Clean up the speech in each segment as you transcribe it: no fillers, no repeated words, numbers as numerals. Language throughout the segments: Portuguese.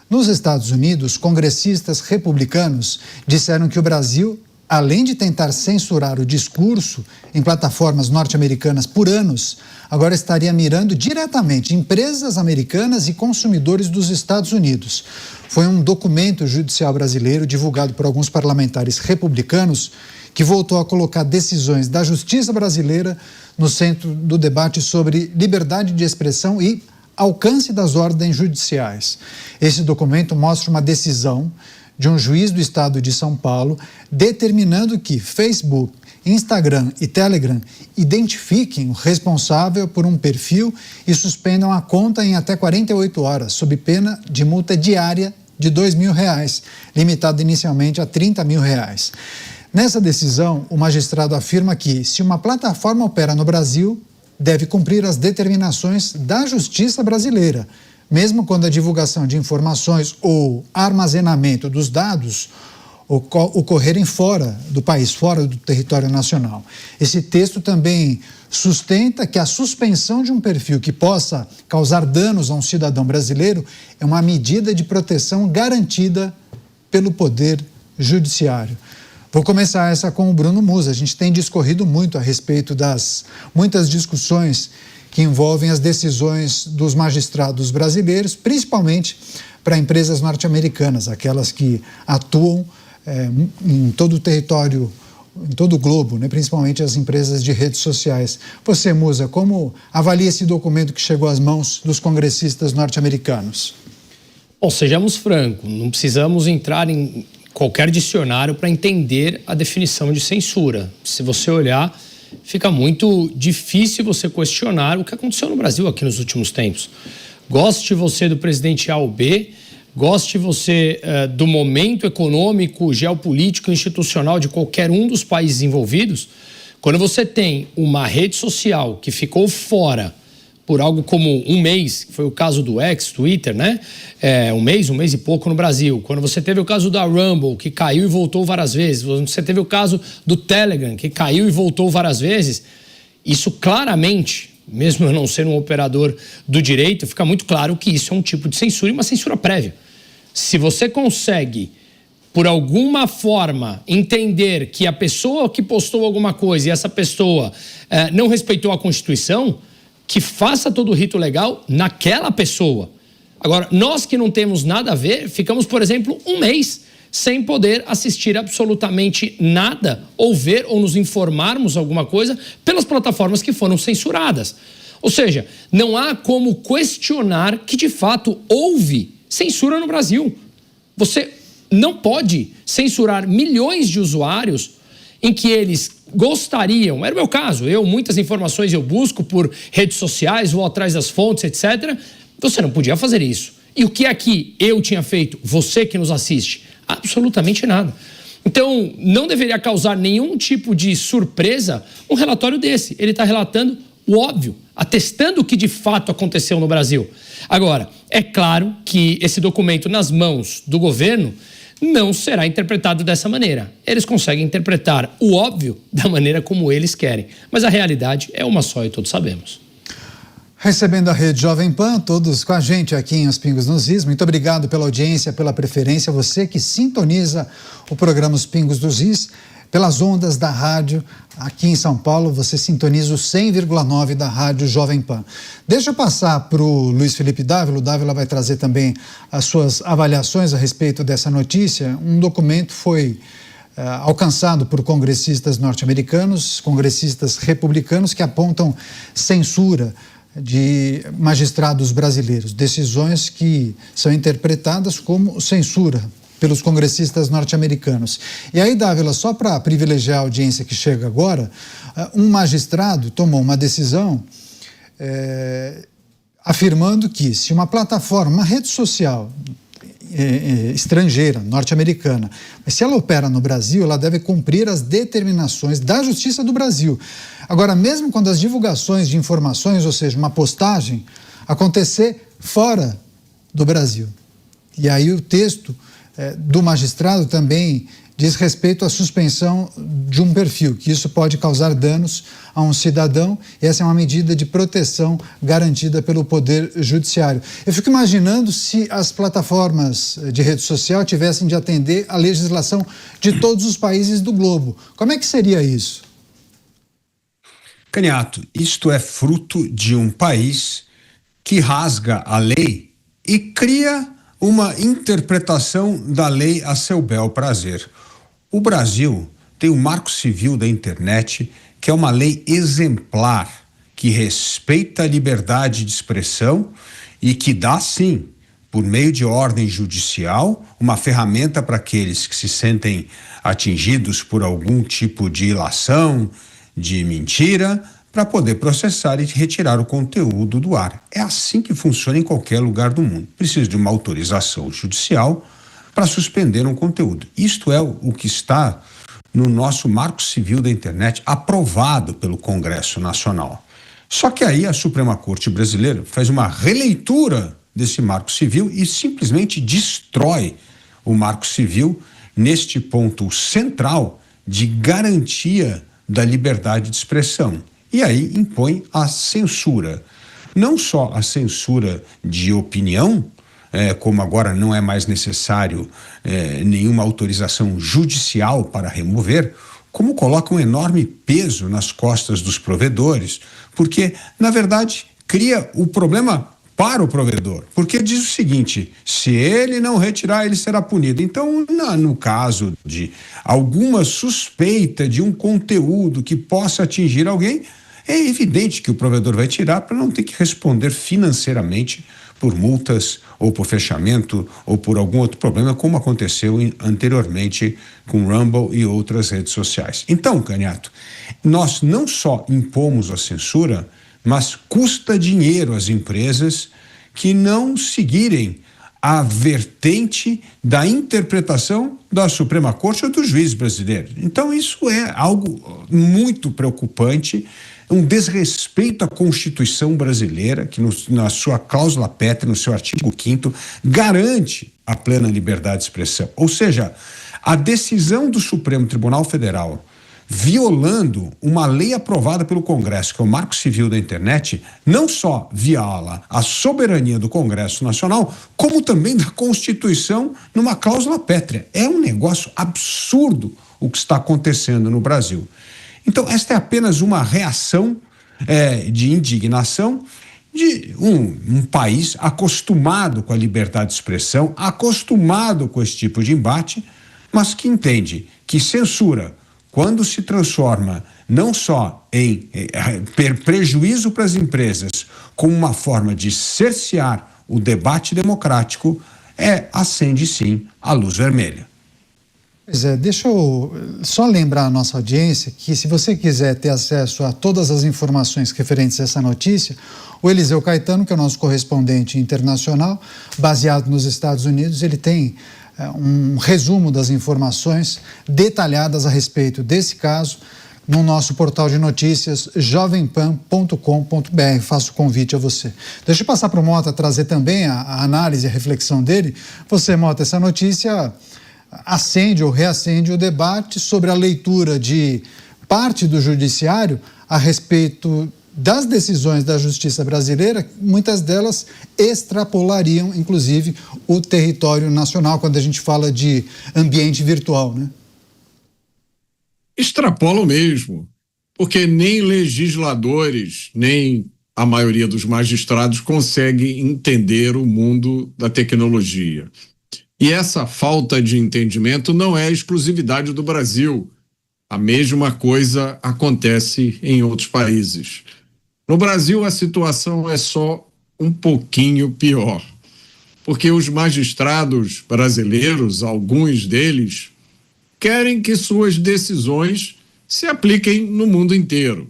Nos Estados Unidos, congressistas republicanos disseram que o Brasil, além de tentar censurar o discurso em plataformas norte-americanas por anos, agora estaria mirando diretamente empresas americanas e consumidores dos Estados Unidos. Foi um documento judicial brasileiro divulgado por alguns parlamentares republicanos que voltou a colocar decisões da justiça brasileira no centro do debate sobre liberdade de expressão e alcance das ordens judiciais. Esse documento mostra uma decisão de um juiz do estado de São Paulo determinando que Facebook, Instagram e Telegram identifiquem o responsável por um perfil e suspendam a conta em até 48 horas, sob pena de multa diária de R$2.000, limitada inicialmente a R$30.000. Nessa decisão, o magistrado afirma que, se uma plataforma opera no Brasil, deve cumprir as determinações da justiça brasileira, mesmo quando a divulgação de informações ou armazenamento dos dados ocorrerem fora do país, fora do território nacional. Esse texto também sustenta que a suspensão de um perfil que possa causar danos a um cidadão brasileiro é uma medida de proteção garantida pelo Poder Judiciário. Vou começar essa com o Bruno Musa. A gente tem discorrido muito a respeito das muitas discussões que envolvem as decisões dos magistrados brasileiros, principalmente para empresas norte-americanas, aquelas que atuam em todo o território, em todo o globo, né? Principalmente as empresas de redes sociais. Você, Musa, como avalia esse documento que chegou às mãos dos congressistas norte-americanos? Bom, sejamos francos, não precisamos entrar em qualquer dicionário para entender a definição de censura. Se você olhar, fica muito difícil você questionar o que aconteceu no Brasil aqui nos últimos tempos. Goste você do presidente A ou B, goste você do momento econômico, geopolítico, institucional de qualquer um dos países envolvidos, quando você tem uma rede social que ficou fora por algo como um mês, que foi o caso do X, Twitter, né? Um mês e pouco no Brasil. Quando você teve o caso da Rumble, que caiu e voltou várias vezes. Quando você teve o caso do Telegram, que caiu e voltou várias vezes. Isso claramente, mesmo eu não sendo um operador do direito, fica muito claro que isso é um tipo de censura e uma censura prévia. Se você consegue, por alguma forma, entender que a pessoa que postou alguma coisa e essa pessoa não respeitou a Constituição, que faça todo o rito legal naquela pessoa. Agora, nós que não temos nada a ver, ficamos, por exemplo, um mês sem poder assistir absolutamente nada, ou ver ou nos informarmos alguma coisa pelas plataformas que foram censuradas. Ou seja, não há como questionar que, de fato, houve censura no Brasil. Você não pode censurar milhões de usuários em que eles gostariam, era o meu caso, muitas informações eu busco por redes sociais, vou atrás das fontes, etc. Você não podia fazer isso. E o que aqui eu tinha feito, você que nos assiste? Absolutamente nada. Então, não deveria causar nenhum tipo de surpresa um relatório desse. Ele está relatando o óbvio, atestando o que de fato aconteceu no Brasil. Agora, é claro que esse documento nas mãos do governo não será interpretado dessa maneira. Eles conseguem interpretar o óbvio da maneira como eles querem. Mas a realidade é uma só e todos sabemos. Recebendo a Rede Jovem Pan, todos com a gente aqui em Os Pingos nos Is. Muito obrigado pela audiência, pela preferência. Você que sintoniza o programa Os Pingos dos Is pelas ondas da rádio aqui em São Paulo. Você sintoniza o 100,9 da Rádio Jovem Pan. Deixa eu passar para o Luiz Felipe Dávila. O Dávila vai trazer também as suas avaliações a respeito dessa notícia. Um documento foi alcançado por congressistas norte-americanos, congressistas republicanos que apontam censura de magistrados brasileiros, decisões que são interpretadas como censura pelos congressistas norte-americanos. E aí, Dávila, só para privilegiar a audiência que chega agora, um magistrado tomou uma decisão afirmando que se uma plataforma, uma rede social estrangeira, norte-americana, mas se ela opera no Brasil, ela deve cumprir as determinações da Justiça do Brasil. Agora, mesmo quando as divulgações de informações, ou seja, uma postagem, acontecer fora do Brasil. E aí o texto do magistrado também diz respeito à suspensão de um perfil, que isso pode causar danos a um cidadão, e essa é uma medida de proteção garantida pelo Poder Judiciário. Eu fico imaginando se as plataformas de rede social tivessem de atender à legislação de todos os países do globo. Como é que seria isso? Caniato, isto é fruto de um país que rasga a lei e cria uma interpretação da lei a seu bel prazer. O Brasil tem o Marco Civil da Internet, que é uma lei exemplar, que respeita a liberdade de expressão e que dá, sim, por meio de ordem judicial, uma ferramenta para aqueles que se sentem atingidos por algum tipo de ilação, de mentira, para poder processar e retirar o conteúdo do ar. É assim que funciona em qualquer lugar do mundo. Precisa de uma autorização judicial para suspender um conteúdo. Isto é o que está no nosso Marco Civil da Internet, aprovado pelo Congresso Nacional. Só que aí a Suprema Corte Brasileira faz uma releitura desse Marco Civil e simplesmente destrói o Marco Civil neste ponto central de garantia da liberdade de expressão. E aí impõe a censura. Não só a censura de opinião, como agora não é mais necessário nenhuma autorização judicial para remover, como coloca um enorme peso nas costas dos provedores, porque, na verdade, cria o problema para o provedor, porque diz o seguinte: se ele não retirar, ele será punido. Então, no caso de alguma suspeita de um conteúdo que possa atingir alguém, é evidente que o provedor vai tirar para não ter que responder financeiramente por multas ou por fechamento ou por algum outro problema, como aconteceu anteriormente com Rumble e outras redes sociais. Então, Caniato, nós não só impomos a censura, mas custa dinheiro às empresas que não seguirem a vertente da interpretação da Suprema Corte ou dos juízes brasileiros. Então, isso é algo muito preocupante, um desrespeito à Constituição brasileira, que na sua cláusula pétrea, no seu artigo 5º, garante a plena liberdade de expressão. Ou seja, a decisão do Supremo Tribunal Federal, violando uma lei aprovada pelo Congresso, que é o Marco Civil da Internet, não só viola a soberania do Congresso Nacional, como também da Constituição numa cláusula pétrea. É um negócio absurdo o que está acontecendo no Brasil. Então, esta é apenas uma reação de indignação de um país acostumado com a liberdade de expressão, acostumado com esse tipo de embate, mas que entende que censura, quando se transforma não só em prejuízo para as empresas, como uma forma de cercear o debate democrático, acende sim a luz vermelha. Pois é, deixa eu só lembrar a nossa audiência que, se você quiser ter acesso a todas as informações referentes a essa notícia, o Eliseu Caetano, que é o nosso correspondente internacional, baseado nos Estados Unidos, ele tem um resumo das informações detalhadas a respeito desse caso no nosso portal de notícias jovempan.com.br. Faço o convite a você. Deixa eu passar para o Mota trazer também a análise e a reflexão dele. Você, Mota, essa notícia acende ou reacende o debate sobre a leitura de parte do judiciário a respeito das decisões da justiça brasileira, muitas delas extrapolariam, inclusive, o território nacional, quando a gente fala de ambiente virtual, né? Extrapolam mesmo, porque nem legisladores, nem a maioria dos magistrados consegue entender o mundo da tecnologia. E essa falta de entendimento não é exclusividade do Brasil. A mesma coisa acontece em outros países. No Brasil, a situação é só um pouquinho pior, porque os magistrados brasileiros, alguns deles, querem que suas decisões se apliquem no mundo inteiro.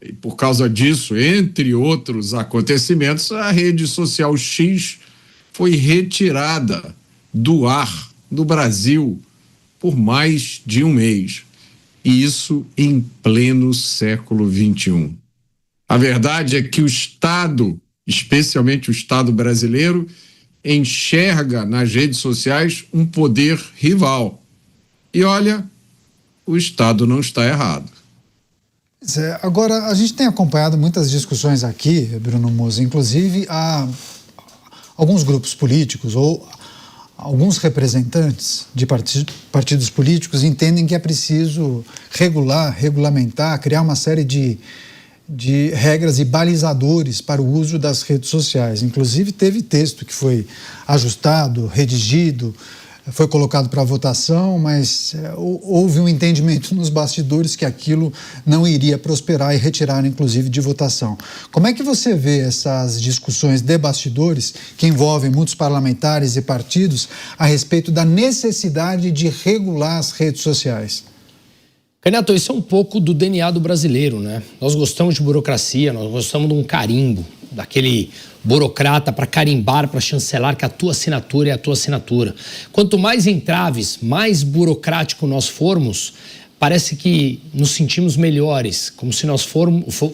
E por causa disso, entre outros acontecimentos, a rede social X foi retirada do ar do Brasil por mais de um mês. E isso em pleno século XXI. A verdade é que o Estado, especialmente o Estado brasileiro, enxerga nas redes sociais um poder rival. E olha, o Estado não está errado. Agora, a gente tem acompanhado muitas discussões aqui, Bruno Musi, inclusive há alguns grupos políticos ou alguns representantes de partidos políticos entendem que é preciso regulamentar, criar uma série de regras e balizadores para o uso das redes sociais. Inclusive, teve texto que foi ajustado, redigido, foi colocado para votação, mas houve um entendimento nos bastidores que aquilo não iria prosperar e retirar, inclusive, de votação. Como é que você vê essas discussões de bastidores que envolvem muitos parlamentares e partidos a respeito da necessidade de regular as redes sociais? Candidato, isso é um pouco do DNA do brasileiro, né? Nós gostamos de burocracia, nós gostamos de um carimbo, daquele burocrata para carimbar, para chancelar que a tua assinatura é a tua assinatura. Quanto mais entraves, mais burocrático nós formos, parece que nos sentimos melhores, como se nós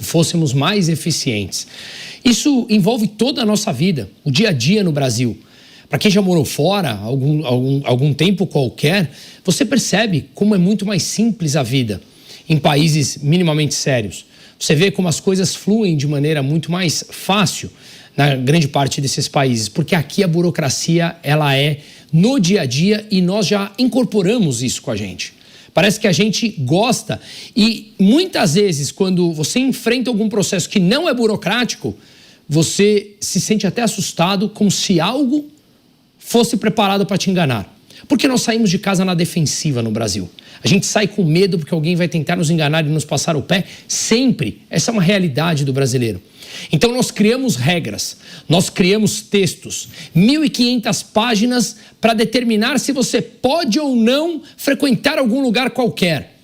fôssemos mais eficientes. Isso envolve toda a nossa vida, o dia a dia no Brasil. Para quem já morou fora, algum tempo qualquer, você percebe como é muito mais simples a vida em países minimamente sérios. Você vê como as coisas fluem de maneira muito mais fácil na grande parte desses países, porque aqui a burocracia ela é no dia a dia e nós já incorporamos isso com a gente. Parece que a gente gosta e muitas vezes quando você enfrenta algum processo que não é burocrático, você se sente até assustado como se algo fosse preparado para te enganar. Porque nós saímos de casa na defensiva no Brasil. A gente sai com medo porque alguém vai tentar nos enganar e nos passar o pé. Sempre. Essa é uma realidade do brasileiro. Então nós criamos regras, nós criamos textos, 1.500 páginas para determinar se você pode ou não frequentar algum lugar qualquer.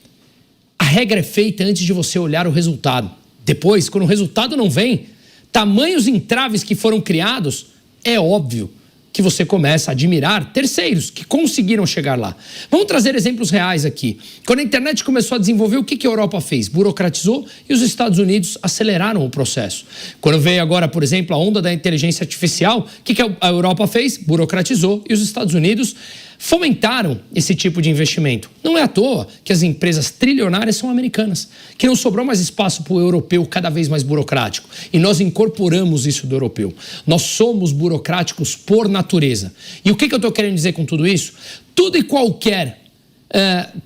A regra é feita antes de você olhar o resultado. Depois, quando o resultado não vem, tamanhos entraves que foram criados, é óbvio que você começa a admirar terceiros que conseguiram chegar lá. Vamos trazer exemplos reais aqui. Quando a internet começou a desenvolver, o que a Europa fez? Burocratizou e os Estados Unidos aceleraram o processo. Quando veio agora, por exemplo, a onda da inteligência artificial, o que a Europa fez? Burocratizou e os Estados Unidos fomentaram esse tipo de investimento. Não é à toa que as empresas trilionárias são americanas, que não sobrou mais espaço para o europeu cada vez mais burocrático. E nós incorporamos isso do europeu. Nós somos burocráticos por natureza. E o que eu estou querendo dizer com tudo isso? Tudo e qualquer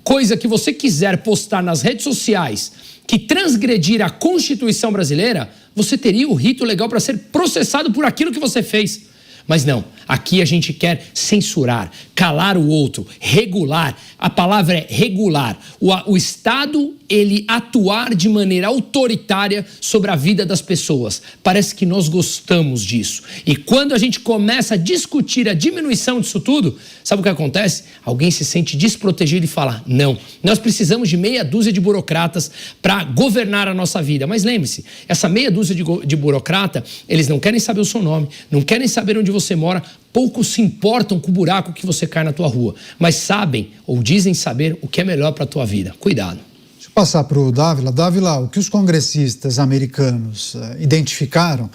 coisa que você quiser postar nas redes sociais que transgredir a Constituição brasileira, você teria o rito legal para ser processado por aquilo que você fez. Mas não, aqui a gente quer censurar, calar o outro, regular. A palavra é regular. O Estado, ele atuar de maneira autoritária sobre a vida das pessoas. Parece que nós gostamos disso. E quando a gente começa a discutir a diminuição disso tudo, sabe o que acontece? Alguém se sente desprotegido e fala, não, nós precisamos de meia dúzia de burocratas para governar a nossa vida. Mas lembre-se, essa meia dúzia de burocrata, eles não querem saber o seu nome, não querem saber onde você mora, poucos se importam com o buraco que você cai na tua rua, mas sabem ou dizem saber o que é melhor para a tua vida. Cuidado. Deixa eu passar para o Dávila. Dávila, o que os congressistas americanos identificaram,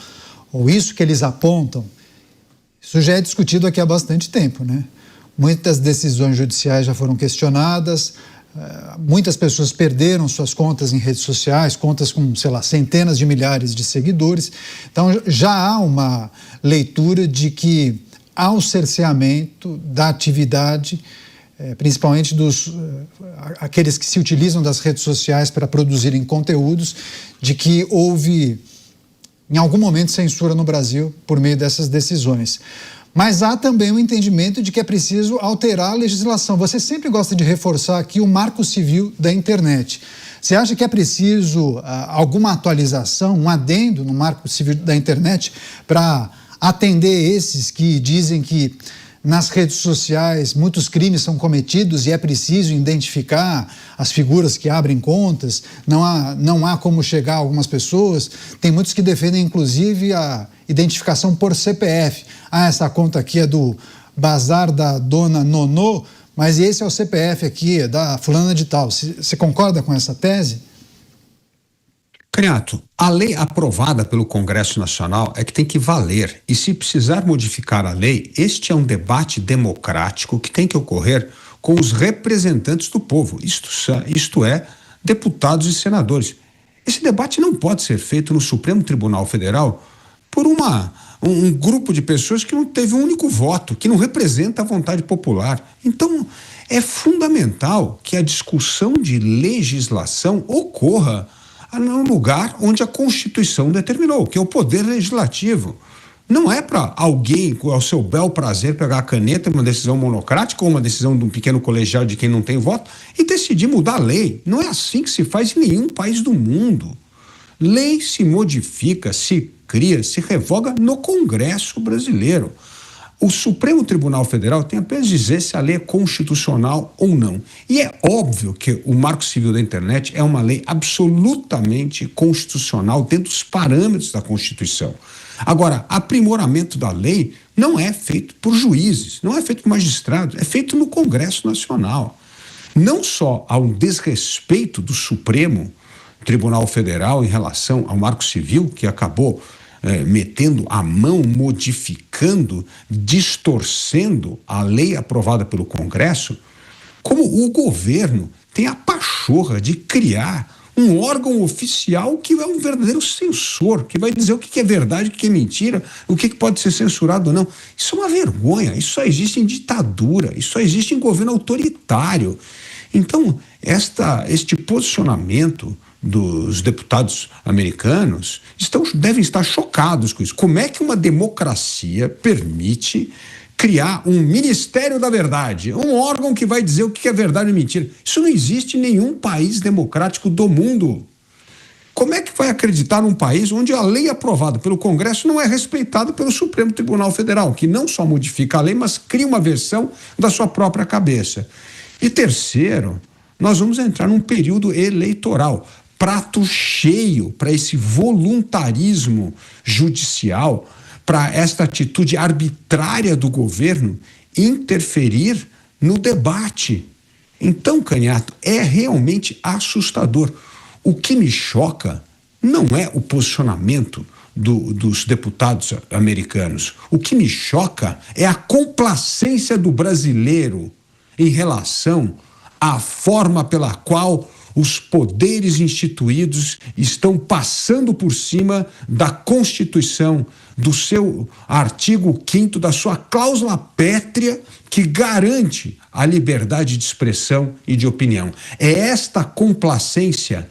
ou isso que eles apontam, isso já é discutido aqui há bastante tempo, né? Muitas decisões judiciais já foram questionadas, muitas pessoas perderam suas contas em redes sociais, contas com, sei lá, centenas de milhares de seguidores. Então, já há uma leitura de que há um cerceamento da atividade, principalmente aqueles que se utilizam das redes sociais para produzirem conteúdos, de que houve, em algum momento, censura no Brasil por meio dessas decisões. Mas há também o entendimento de que é preciso alterar a legislação. Você sempre gosta de reforçar aqui o marco civil da internet. Você acha que é preciso alguma atualização, um adendo no marco civil da internet para atender esses que dizem que nas redes sociais muitos crimes são cometidos e é preciso identificar as figuras que abrem contas, não há como chegar a algumas pessoas? Tem muitos que defendem inclusive a identificação por CPF. Essa conta aqui é do bazar da dona Nonô, mas esse é o CPF aqui, é da fulana de tal. Você concorda com essa tese? Canhato, a lei aprovada pelo Congresso Nacional é que tem que valer. E se precisar modificar a lei, este é um debate democrático que tem que ocorrer com os representantes do povo, isto é, deputados e senadores. Esse debate não pode ser feito no Supremo Tribunal Federal por um grupo de pessoas que não teve um único voto, que não representa a vontade popular. Então, é fundamental que a discussão de legislação ocorra no lugar onde a Constituição determinou, que é o Poder Legislativo. Não é para alguém, ao seu bel prazer, pegar a caneta, uma decisão monocrática ou uma decisão de um pequeno colegiado de quem não tem voto e decidir mudar a lei. Não é assim que se faz em nenhum país do mundo. Lei se modifica, se cria, se revoga no Congresso brasileiro. O Supremo Tribunal Federal tem apenas a dizer se a lei é constitucional ou não. E é óbvio que o Marco Civil da Internet é uma lei absolutamente constitucional dentro dos parâmetros da Constituição. Agora, aprimoramento da lei não é feito por juízes, não é feito por magistrados, é feito no Congresso Nacional. Não só há um desrespeito do Supremo Tribunal Federal em relação ao Marco Civil, que acabou metendo a mão, modificando, distorcendo a lei aprovada pelo Congresso, como o governo tem a pachorra de criar um órgão oficial que é um verdadeiro censor, que vai dizer o que é verdade, o que é mentira, o que pode ser censurado ou não. Isso é uma vergonha, isso só existe em ditadura, isso só existe em governo autoritário. Então, este posicionamento dos deputados americanos devem estar chocados com isso. Como é que uma democracia permite criar um Ministério da Verdade, um órgão que vai dizer o que é verdade e mentira? Isso não existe em nenhum país democrático do mundo. Como é que vai acreditar num país onde a lei aprovada pelo Congresso não é respeitada pelo Supremo Tribunal Federal, que não só modifica a lei, mas cria uma versão da sua própria cabeça? E terceiro, nós vamos entrar num período eleitoral, prato cheio para esse voluntarismo judicial, para esta atitude arbitrária do governo interferir no debate. Então, Canhato, é realmente assustador. O que me choca não é o posicionamento dos deputados americanos. O que me choca é a complacência do brasileiro em relação à forma pela qual os poderes instituídos estão passando por cima da Constituição, do seu artigo 5º, da sua cláusula pétrea que garante a liberdade de expressão e de opinião. É esta complacência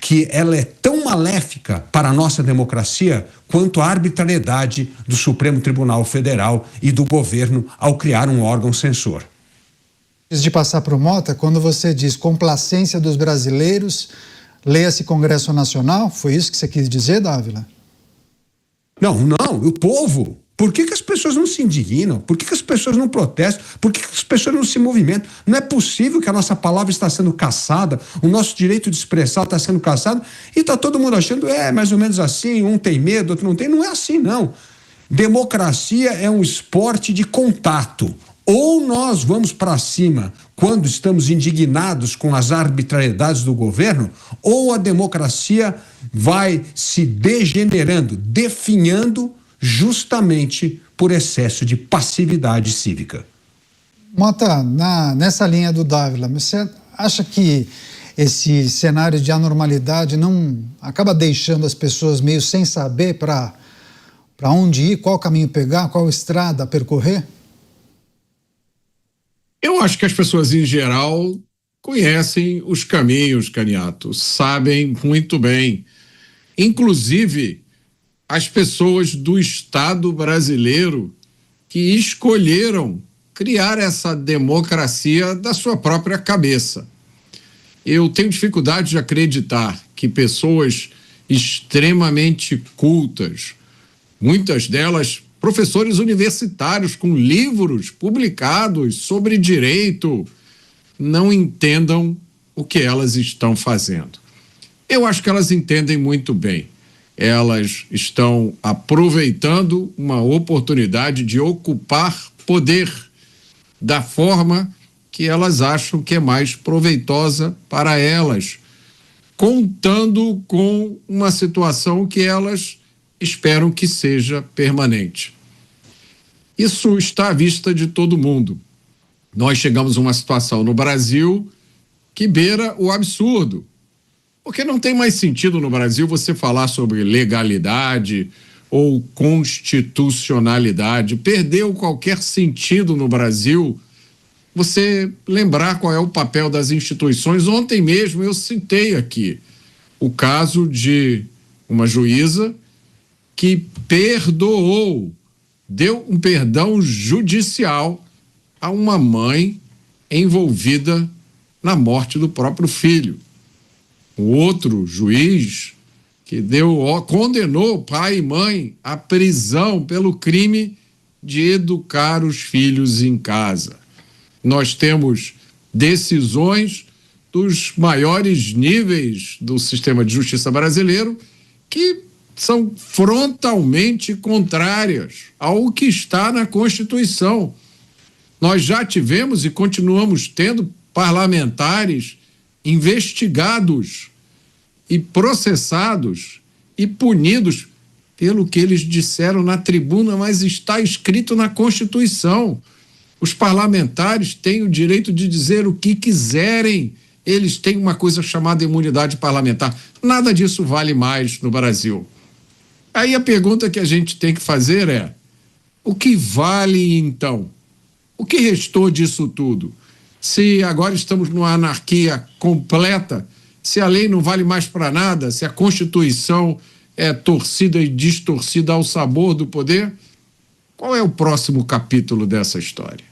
que ela é tão maléfica para a nossa democracia quanto a arbitrariedade do Supremo Tribunal Federal e do governo ao criar um órgão censor. Antes de passar para o Mota, quando você diz complacência dos brasileiros, leia-se Congresso Nacional, foi isso que você quis dizer, Dávila? Não, o povo. Por que as pessoas não se indignam? Por que as pessoas não protestam? Por que as pessoas não se movimentam? Não é possível que a nossa palavra está sendo caçada, o nosso direito de expressar está sendo caçado e está todo mundo achando, mais ou menos assim, um tem medo, outro não tem. Não é assim, não. Democracia é um esporte de contato. Ou nós vamos para cima quando estamos indignados com as arbitrariedades do governo, ou a democracia vai se degenerando, definhando justamente por excesso de passividade cívica. Mota, nessa linha do Dávila, você acha que esse cenário de anormalidade não acaba deixando as pessoas meio sem saber para onde ir, qual caminho pegar, qual estrada percorrer? Eu acho que as pessoas, em geral, conhecem os caminhos, Canhato, sabem muito bem. Inclusive, as pessoas do Estado brasileiro que escolheram criar essa democracia da sua própria cabeça. Eu tenho dificuldade de acreditar que pessoas extremamente cultas, muitas delas professores universitários com livros publicados sobre direito, não entendam o que elas estão fazendo. Eu acho que elas entendem muito bem. Elas estão aproveitando uma oportunidade de ocupar poder da forma que elas acham que é mais proveitosa para elas. contando com uma situação que elas esperam que seja permanente. Isso está à vista de todo mundo. Nós chegamos a uma situação no Brasil que beira o absurdo, porque não tem mais sentido no Brasil você falar sobre legalidade ou constitucionalidade. Perdeu qualquer sentido no Brasil você lembrar qual é o papel das instituições. Ontem mesmo eu citei aqui o caso de uma juíza que perdoou, deu um perdão judicial a uma mãe envolvida na morte do próprio filho. O outro juiz que condenou pai e mãe à prisão pelo crime de educar os filhos em casa. Nós temos decisões dos maiores níveis do sistema de justiça brasileiro que são frontalmente contrárias ao que está na Constituição. Nós já tivemos e continuamos tendo parlamentares investigados e processados e punidos pelo que eles disseram na tribuna, mas está escrito na Constituição. Os parlamentares têm o direito de dizer o que quiserem. Eles têm uma coisa chamada imunidade parlamentar. Nada disso vale mais no Brasil. Aí a pergunta que a gente tem que fazer é: o que vale então? O que restou disso tudo? Se agora estamos numa anarquia completa, se a lei não vale mais para nada, se a Constituição é torcida e distorcida ao sabor do poder, qual é o próximo capítulo dessa história?